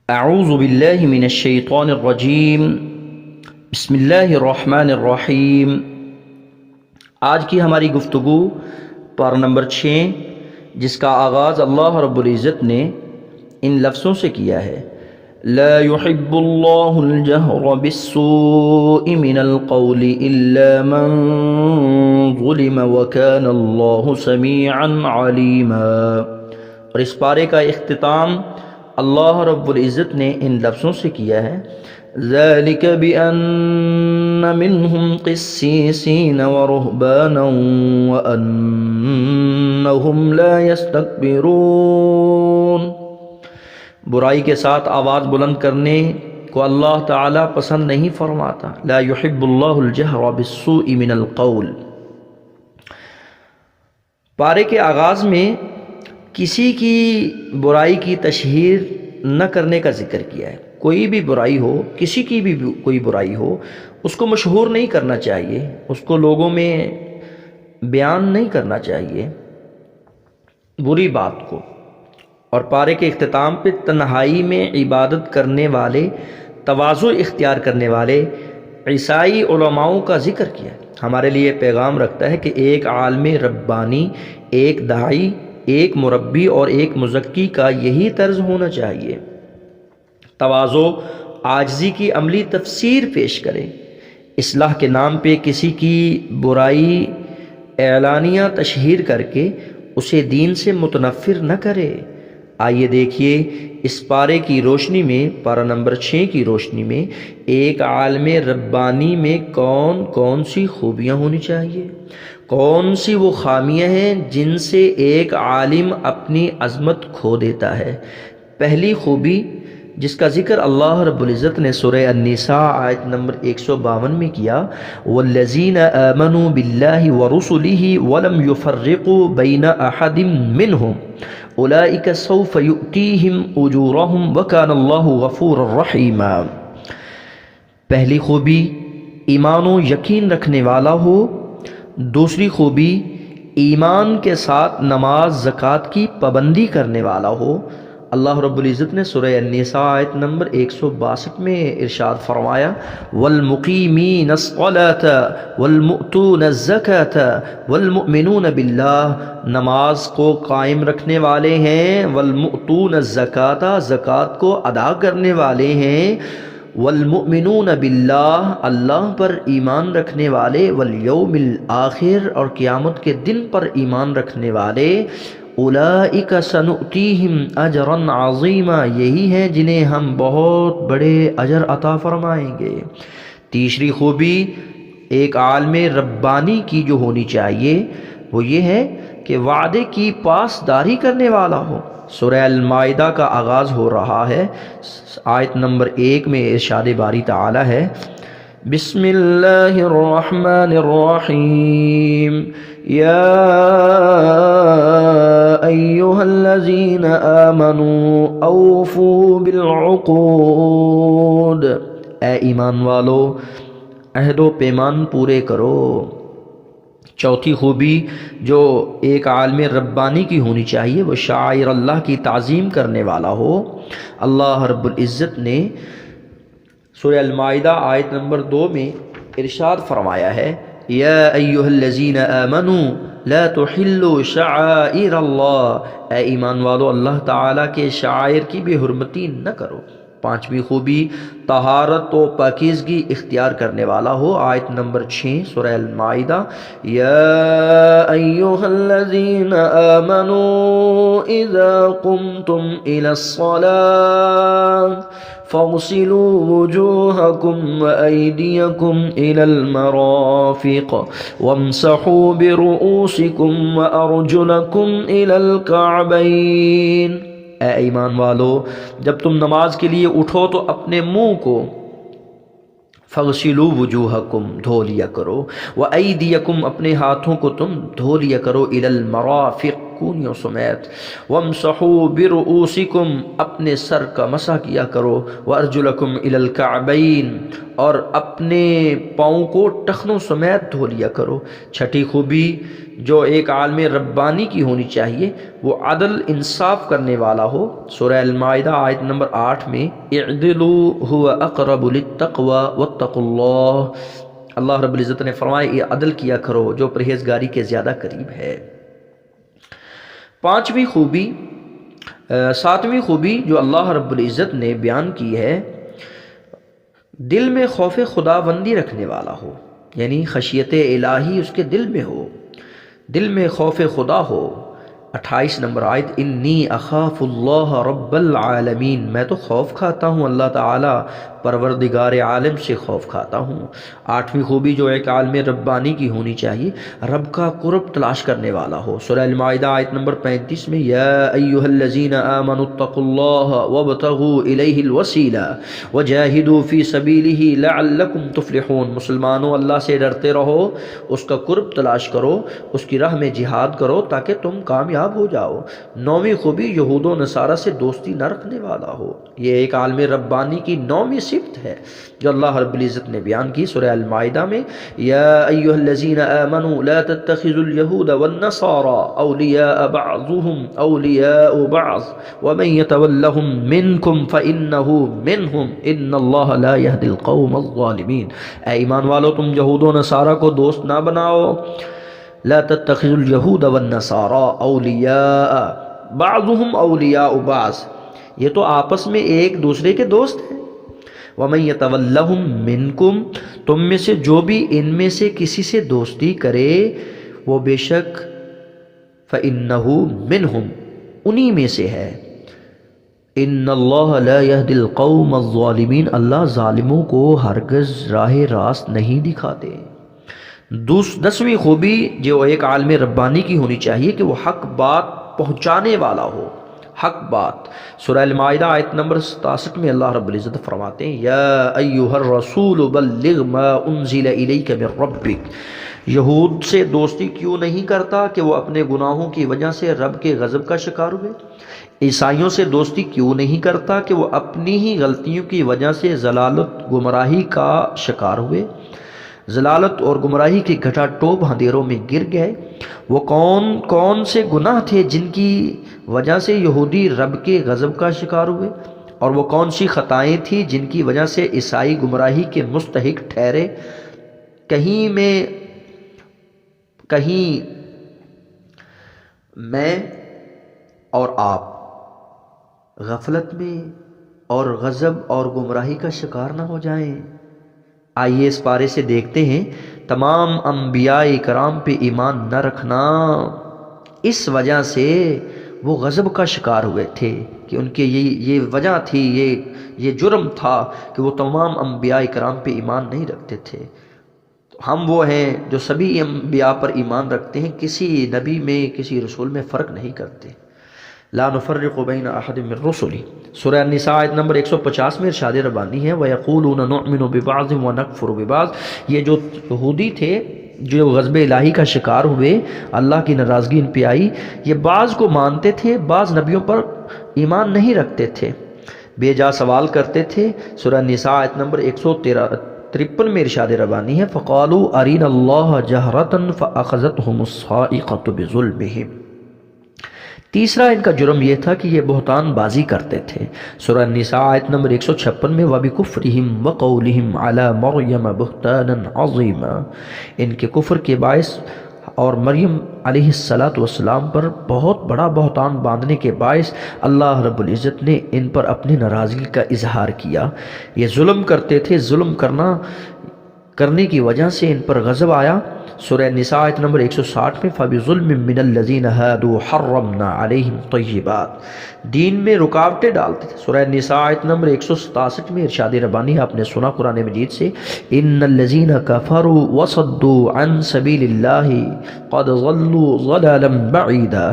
اعوذ باللہ من الشیطان الرجیم بسم اللہ الرحمن الرحیم۔ آج کی ہماری گفتگو پارہ نمبر 6 جس کا آغاز اللہ رب العزت نے ان لفظوں سے کیا ہے: لا يحب اللہ الجہر بالسوء من القول الا من ظلم وكان اللہ سمیعا علیما۔ اور اس پارے کا اختتام اللہ رب العزت نے ان لفظوں سے کیا ہے: ذَلِكَ بِأَنَّ مِنْهُمْ قِسِّيسِينَ وَرُهْبَانًا وَأَنَّهُمْ لَا يَسْتَكْبِرُونَ۔ برائی کے ساتھ آواز بلند کرنے کو اللہ تعالیٰ پسند نہیں فرماتا۔ لا يحب اللہ الجہر بالسوء من القول۔ پارے کے آغاز میں کسی کی برائی کی تشہیر نہ کرنے کا ذکر کیا ہے۔ کوئی بھی برائی ہو، کسی کی بھی کوئی برائی ہو، اس کو مشہور نہیں کرنا چاہیے، اس کو لوگوں میں بیان نہیں کرنا چاہیے بری بات کو۔ اور پارے کے اختتام پہ تنہائی میں عبادت کرنے والے، تواضع اختیار کرنے والے عیسائی علماؤں کا ذکر کیا ہے۔ ہمارے لیے پیغام رکھتا ہے کہ ایک عالم ربانی، ایک داعی، ایک مربی اور ایک مزکی کا یہی طرز ہونا چاہیے۔ تواضع، عاجزی کی عملی تفسیر پیش کرے، اصلاح کے نام پہ کسی کی برائی اعلانیہ تشہیر کر کے اسے دین سے متنفر نہ کرے۔ آئیے دیکھیے اس پارے کی روشنی میں، پارہ نمبر 6 کی روشنی میں، ایک عالم ربانی میں کون کون سی خوبیاں ہونی چاہیے، کون سی وہ خامیاں ہیں جن سے ایک عالم اپنی عظمت کھو دیتا ہے۔ پہلی خوبی جس کا ذکر اللہ رب العزت نے سورہ النساء آیت نمبر 152 میں کیا: والذین آمنوا باللہ ورسلہ ولم یفرقوا بین احد منہم اولئک سوف یؤتیہم اجورہم وکان اللہ غفورا رحیما۔ پہلی خوبی ایمان و یقین رکھنے والا ہو۔ دوسری خوبی ایمان کے ساتھ نماز زکوٰۃ کی پابندی کرنے والا ہو۔ اللہ رب العزت نے سورہ النساء آیت نمبر 162 میں ارشاد فرمایا: والمقیمین الصلاۃ والمؤتون الزکاۃ والمؤمنون باللہ۔ نماز کو قائم رکھنے والے ہیں، والمؤتون الزکاۃ، زکوٰۃ کو ادا کرنے والے ہیں، والمؤمنون باللہ، اللہ پر ایمان رکھنے والے، والیوم الآخر، اور قیامت کے دن پر ایمان رکھنے والے، اولئک سنؤتیہم اجرا عظیما، یہی ہیں جنہیں ہم بہت بڑے اجر عطا فرمائیں گے۔ تیسری خوبی ایک عالم ربانی کی جو ہونی چاہیے وہ یہ ہے کہ وعدے کی پاسداری کرنے والا ہو۔ سورہ المائدہ کا آغاز ہو رہا ہے، آیت نمبر 1 میں ارشاد باری تعالی ہے: بسم اللہ الرحمن الرحیم یا ایہا الذین آمنوا اوفوا بالعقود۔ اے ایمان والو، عہد و پیمان پورے کرو۔ چوتھی خوبی جو ایک عالم ربانی کی ہونی چاہیے وہ شاعر اللہ کی تعظیم کرنے والا ہو۔ اللہ رب العزت نے سورہ المائدہ آیت نمبر 2 میں ارشاد فرمایا ہے: یا ایہا الذین آمنوا لا تحلوا شعائر اللہ۔ اے ایمان والو، اللہ تعالیٰ کے شعائر کی بے حرمتی نہ کرو۔ پانچویں خوبی طہارت و پاکیزگی اختیار کرنے والا ہو۔ آیت نمبر 6 سورہ المائدہ: یا ایہا الذین آمنوا اذا قمتم الی الصلاۃ فاغسلوا وجوہکم وایدیکم الی المرافق وامسحوا برؤوسکم وارجلکم الی الکعبین۔ اے ایمان والو، جب تم نماز کے لیے اٹھو تو اپنے منہ کو فغسلوا وجوہکم دھو لیا کرو، وایدیکم اپنے ہاتھوں کو تم دھو لیا کرو، الی المرافق کونیوں سمیت، وامسحوا برؤوسکم، اپنے سر کا مسح کیا کرو، وارجلکم الی الکعبین، اور اپنے پاؤں کو ٹخنوں سمیت دھو لیا کرو۔ چھٹی خوبی جو ایک عالم ربانی کی ہونی چاہیے وہ عدل انصاف کرنے والا ہو۔ سورہ المائدہ آیت نمبر 8 میں اعدلوا هو اقرب للتقوى واتقوا اللہ، اللہ رب العزت نے فرمایا یہ عدل کیا کرو جو پرہیزگاری کے زیادہ قریب ہے۔ ساتویں خوبی جو اللہ رب العزت نے بیان کی ہے، دل میں خوف خداوندی رکھنے والا ہو، یعنی خشیت الہی اس کے دل میں ہو، دل میں خوف خدا ہو۔ 28 نمبر آیت، انی اخاف اللہ رب العالمین، میں تو خوف کھاتا ہوں اللہ تعالی پروردگار عالم سے خوف کھاتا ہوں۔ 8ویں خوبی جو ایک عالم ربانی کی ہونی چاہیے، رب کا قرب تلاش کرنے والا ہو۔ سورہ المائدہ آیت نمبر 35 میں یا ایھا الذین آمنوا اتقوا اللہ وابتغوا الیہ الوسیلہ وجاہدوا فی سبیلہ لعلکم تفلحون، مسلمانوں اللہ سے ڈرتے رہو، اس کا قرب تلاش کرو، اس کی راہ میں جہاد کرو تاکہ تم کامیاب ہو جاؤ۔ 9ویں خوبی یہود و نصارہ سے دوستی نہ رکھنے والا ہو، یہ ایک عالم ربانی کی 9ویں صفت ہے جو اللہ رب العزت نے بیان کی سورہ المائدہ میں، یا ایھا الذین آمنوا لا تتخذوا اليہود والنصارى اولیاء بعضهم اولیاء بعض ومن يتولهم منکم فانہ منہم ان اللہ لا یہدی القوم الظالمین، اے ایمان والو تم یہود و نصارہ کو دوست نہ بناؤ، لا تتخذوا اليہود والنصارى اولیاء بعضهم اولیاء بعض، یہ تو آپس میں ایک دوسرے کے دوست ہیں، وَمَن يَتَوَلَّهُم مِّنكُم، تم میں سے جو بھی ان میں سے کسی سے دوستی کرے وہ بے شک فَإِنَّهُ مِنْهُمْ، انہی میں سے ہے۔ إِنَّ اللَّهَ لَا يَهْدِي الْقَوْمَ الظَّالِمِينَ، اللہ ظالموں کو ہرگز راہ راست نہیں دکھاتے۔ 10ویں خوبی جو ایک عالم ربانی کی ہونی چاہیے کہ وہ حق بات پہنچانے والا ہو، حق بات۔ سورہ المائدہ آیت نمبر 67 میں اللہ رب العزت فرماتے ہیں یا ایھا الرسول بلغ ما انزل الیک من ربک، یہود سے دوستی کیوں نہیں کرتا کہ وہ اپنے گناہوں کی وجہ سے رب کے غضب کا شکار ہوئے؟ عیسائیوں سے دوستی کیوں نہیں کرتا کہ وہ اپنی ہی غلطیوں کی وجہ سے ضلالت گمراہی کا شکار ہوئے؟ ضلالت اور گمراہی کے گھٹا ٹوپ اندھیروں میں گر گئے۔ وہ کون کون سے گناہ تھے جن کی وجہ سے یہودی رب کے غضب کا شکار ہوئے، اور وہ کون سی خطائیں تھیں جن کی وجہ سے عیسائی گمراہی کے مستحق ٹھہرے؟ کہیں میں اور آپ غفلت میں اور غضب اور گمراہی کا شکار نہ ہو جائیں۔ آئیے اس پارے سے دیکھتے ہیں، تمام انبیاء کرام پہ ایمان نہ رکھنا اس وجہ سے وہ غضب کا شکار ہوئے تھے کہ ان کے یہ وجہ تھی، یہ جرم تھا کہ وہ تمام انبیاء کرام پہ ایمان نہیں رکھتے تھے۔ ہم وہ ہیں جو سبھی انبیاء پر ایمان رکھتے ہیں، کسی نبی میں کسی رسول میں فرق نہیں کرتے۔ لا نفرق بین احد من رسلہ، سورہ النساء آیت نمبر 150 میں ارشاد ربانی ہے وَيَقُولُونَ نُؤْمِنُ بِبَعْضٍ وَنَكْفُرُ بِبَعْضٍ، یہ جو یہودی تھے جو غضب الہی کا شکار ہوئے، اللہ کی ناراضگی ان پہ آئی، یہ بعض کو مانتے تھے، بعض نبیوں پر ایمان نہیں رکھتے تھے، بے جا سوال کرتے تھے۔ سورہ النساء آیت نمبر 153 میں ارشاد ربانی ہے فَقَالُوا أَرِنَا اللَّهَ جَهْرَةً فَأَخَذَتْهُمُ الصَّاعِقَةُ بِظُلْمِهِمْ۔ تیسرا ان کا جرم یہ تھا کہ یہ بہتان بازی کرتے تھے۔ سورہ النساء آیت نمبر 156 میں وَبِكُفْرِهِمْ وَقَوْلِهِمْ عَلَى مَرْيَمَ بُهْتَانًا عَظِيمًا، ان کے کفر کے باعث اور مریم علیہ السلام پر بہت بڑا بہتان باندھنے کے باعث اللہ رب العزت نے ان پر اپنی ناراضگی کا اظہار کیا۔ یہ ظلم کرتے تھے، ظلم کرنے کی وجہ سے ان پر غضب آیا۔ سورہ النساء آیت نمبر 160 میں فَبِظُلْمٍ مِّنَ الَّذِينَ هَادُوا حَرَّمْنَا عَلَيْهِمْ طَيِّبَاتٍ، دین میں رکاوٹیں ڈالتے تھے۔ سورہ النساء آیت نمبر 167 میں ارشاد ربانی آپ نے سنا قرآن مجید سے إِنَّ الَّذِينَ كَفَرُوا وَصَدُّوا عَن سَبِيلِ اللَّهِ قَدْ ضَلُّوا ضَلَالًا بَعِيدًا،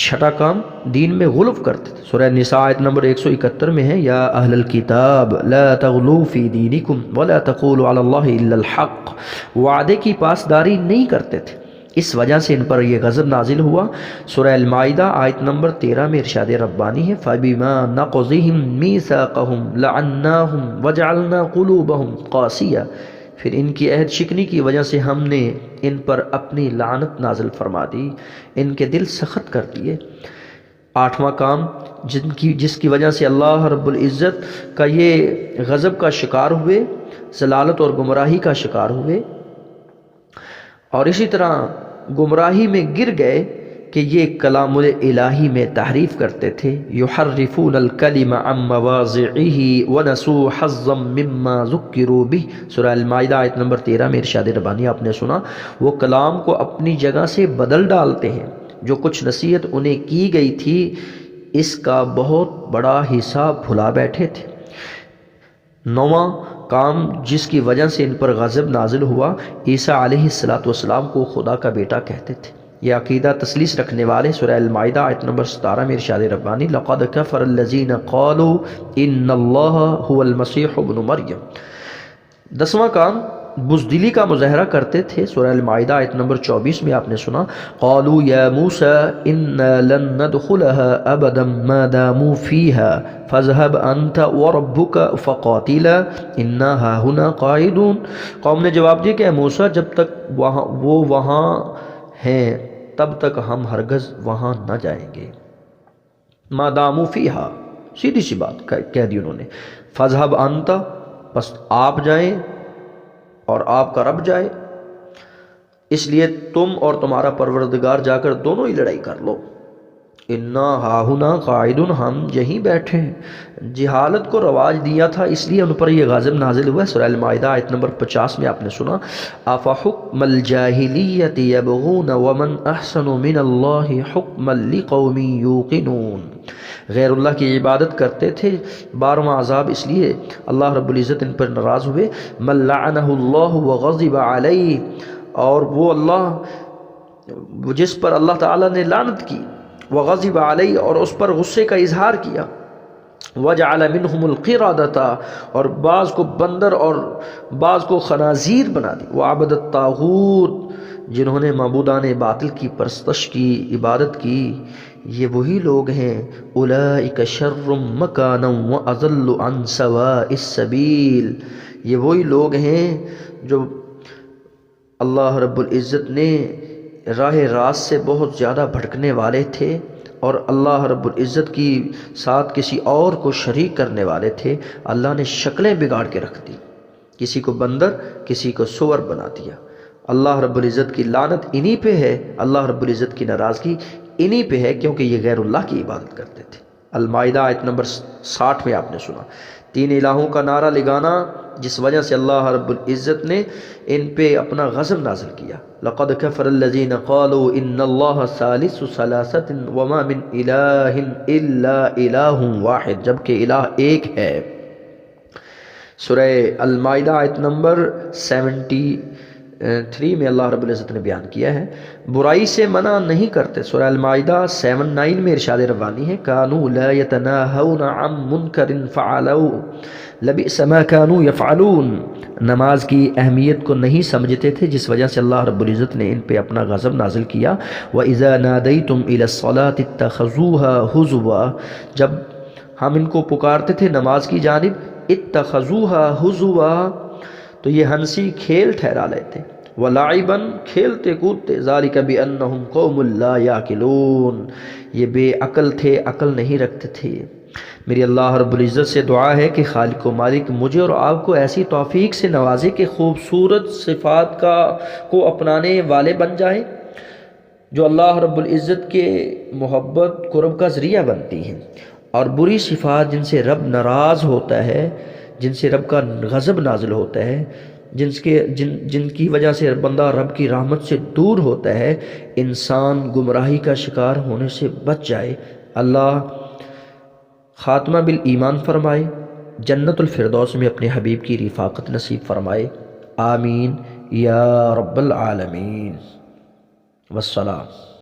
چھٹا کام دین میں غلو کرتے تھے۔ سورہ النساء آیت نمبر 171 میں ہے یا اہل الکتاب لا تغلوا فی دینکم ولا تقولوا علی اللہ الا الحق، وعدے کی پاسداری نہیں کرتے تھے، اس وجہ سے ان پر یہ غضب نازل ہوا۔ سورہ المائدہ آیت نمبر 13 میں ارشاد ربانی ہے فَبِمَا نَقْضِهِمْ مِيثَاقَهُمْ لَعَنَّاهُمْ وَجَعَلْنَا قُلُوبَهُمْ قَاسِيَةً، پھر ان کی عہد شکنی کی وجہ سے ہم نے ان پر اپنی لعنت نازل فرما دی، ان کے دل سخت کر دیے۔ آٹھواں کام جس کی وجہ سے اللہ رب العزت کا یہ غضب کا شکار ہوئے، ضلالت اور گمراہی کا شکار ہوئے، اور اسی طرح گمراہی میں گر گئے کہ یہ کلام الہی میں تحریف کرتے تھے۔ یحرفون الکلم عن مواضعہ ونسوا حظا مما ذکروا بہ، سورہ المائدہ آیت نمبر 13 میں ارشاد ربانی آپ نے سنا، وہ کلام کو اپنی جگہ سے بدل ڈالتے ہیں، جو کچھ نصیحت انہیں کی گئی تھی اس کا بہت بڑا حصہ بھلا بیٹھے تھے۔ نواں کام جس کی وجہ سے ان پر غضب نازل ہوا، عیسیٰ علیہ السلام کو خدا کا بیٹا کہتے تھے۔ یہ عقیدہ تسلیس رکھنے والے سورہ المائدہ آیت نمبر 17 میں ارشاد ربانی لقد کفر الذین قالوا ان اللہ هو المسیح ابن مریم۔ 10واں کام بزدلی کا مظاہرہ کرتے تھے، سورہ المائدہ آیت نمبر 24 میں آپ نے سنا قالوا یا موسیٰ انا لن ندخلها ابدا ما داموا فیها فاذهب انت وربک فقاتلا انا ہاہنا قاعدون۔ قوم نے جواب دیا کہ اے موسیٰ جب تک وہ وہاں ہیں تب تک ہم ہرگز وہاں نہ جائیں گے۔ ما داموا فیہا، سیدھی سی بات کہہ دی انہوں نے، فاذهب انت، بس آپ جائیں اور آپ کا رب جائے، اس لیے تم اور تمہارا پروردگار جا کر دونوں ہی لڑائی کر لو۔ انا ہاہنا قاعدون، ہم یہیں بیٹھے ہیں۔ جہالت کو رواج دیا تھا، اس لیے ان پر یہ غضب نازل ہوا۔ سورہ المائدہ آیت نمبر 50 میں آپ نے سنا افحکم الجاہلیت یبغون ومن احسن من اللہ حکما لقوم یوقنون۔ غیر اللہ کی عبادت کرتے تھے۔ 12واں عذاب اس لیے اللہ رب العزت ان پر ناراض ہوئے، من لعنہ اللہ وغضب علیہ، اور وہ اللہ جس پر اللہ تعالیٰ نے لعنت کی، وغضب علیہ، اور اس پر غصے کا اظہار کیا، وجعل منہم القردۃ، اور بعض کو بندر اور بعض کو خنازیر بنا دی، وعبد الطاغوت، جنہوں نے معبودان باطل کی پرستش کی، عبادت کی۔ یہ وہی لوگ ہیں اولئک شر مکانا واضل عن سواء السبیل، یہ وہی لوگ ہیں جو اللہ رب العزت نے راہ راست سے بہت زیادہ بھٹکنے والے تھے، اور اللہ رب العزت کی ساتھ کسی اور کو شریک کرنے والے تھے۔ اللہ نے شکلیں بگاڑ کے رکھ دی، کسی کو بندر کسی کو سور بنا دیا۔ اللہ رب العزت کی لعنت انہی پہ ہے، اللہ رب العزت کی ناراضگی انہی پہ ہے، کیونکہ یہ غیر اللہ کی عبادت کرتے تھے۔ المائدہ آیت نمبر 60 میں آپ نے سنا 3 الہوں کا نعرہ لگانا، جس وجہ سے اللہ رب العزت نے ان پہ اپنا غضب نازل کیا۔ لقد کفر الذین قالوا ان اللہ ثالث ثلاثۃ وما من الہ الا الہ واحد، جبکہ الہ ایک ہے۔ سورہ المائدہ آیت نمبر 73 میں اللہ رب العزت نے بیان کیا ہے، برائی سے منع نہیں کرتے۔ سورہ المائدہ 79 میں ارشاد ربانی ہے کانوا لا يتناهون عن منکر فعلوا لبئس ما كانوا يفعلون، نماز کی اہمیت کو نہیں سمجھتے تھے، جس وجہ سے اللہ رب العزت نے ان پہ اپنا غضب نازل کیا۔ وَإِذَا نَادَيْتُمْ إِلَى الصَّلَاةِ اتَّخَذُوهَا هُزُوًا، جب ہم ان کو پکارتے تھے نماز کی جانب، اتَّخَذُوهَا هُزُوًا، تو یہ ہنسی کھیل ٹھہرا لیتے، وَلَعِبًا، کھیلتے کودتے، ذَلِكَ بِأَنَّهُمْ قَوْمٌ لَا يَعْقِلُونَ، یہ بے عقل تھے، عقل نہیں رکھتے تھے۔ میری اللہ رب العزت سے دعا ہے کہ خالق و مالک مجھے اور آپ کو ایسی توفیق سے نوازے کہ خوبصورت صفات کو اپنانے والے بن جائیں، جو اللہ رب العزت کے محبت قرب کا ذریعہ بنتی ہیں، اور بری صفات جن سے رب ناراض ہوتا ہے، جن سے رب کا غضب نازل ہوتا ہے، جن کی وجہ سے بندہ رب کی رحمت سے دور ہوتا ہے، انسان گمراہی کا شکار ہونے سے بچ جائے۔ اللہ خاتمہ بالایمان فرمائے، جنت الفردوس میں اپنے حبیب کی رفاقت نصیب فرمائے، آمین یا رب العالمین، والسلام۔